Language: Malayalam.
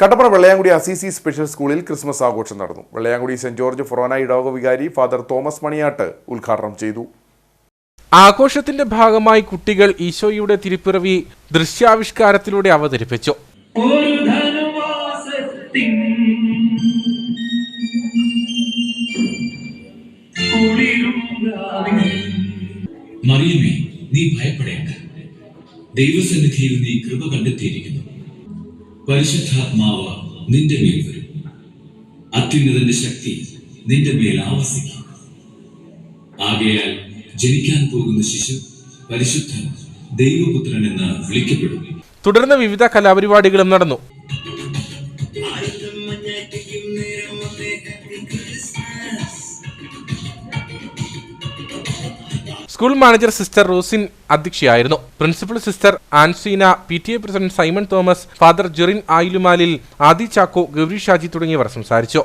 കട്ടപ്പന വെള്ളയാങ്കുടി അസീസി സ്പെഷ്യൽ സ്കൂളിൽ ക്രിസ്മസ് ആഘോഷം നടന്നു. വെള്ളയാങ്കുടി സെന്റ് ജോർജ് ഫൊറോന ഇടവക വികാരി ഫാദർ തോമസ് മണിയാട്ട് ഉദ്ഘാടനം ചെയ്തു. ആഘോഷത്തിന്റെ ഭാഗമായി കുട്ടികൾ ഈശോയുടെ തിരുപ്പിറവി ദൃശ്യാവിഷ്കാരത്തിലൂടെ അവതരിപ്പിച്ചു. മറിയമേ, നീ ഭയപ്പെടേണ്ട, ദൈവസന്നിധിയിൽ നീ കൃപ കണ്ടെത്തിയിരിക്കുന്നു. പരിശുദ്ധാത്മാവ് നിന്റെ മേൽ വരും, അത്യുന്നതന്റെ ശക്തി നിന്റെ മേൽ ആവസിക്കും. ആകയാൽ ജനിക്കാൻ പോകുന്ന ശിശു പരിശുദ്ധൻ ദൈവപുത്രൻ എന്ന് വിളിക്കപ്പെടും. തുടർന്ന് വിവിധ കലാപരിപാടികളും നടന്നു. സ്കൂൾ മാനേജർ സിസ്റ്റർ റോസിൻ അധ്യക്ഷയായിരുന്നു. Principal sister Anseena, PTA president Simon Thomas, father Jerin Ayilumalil, Adi Chacko, Gauri Shaji തുടങ്ങിയവർ സംസാരിച്ചു.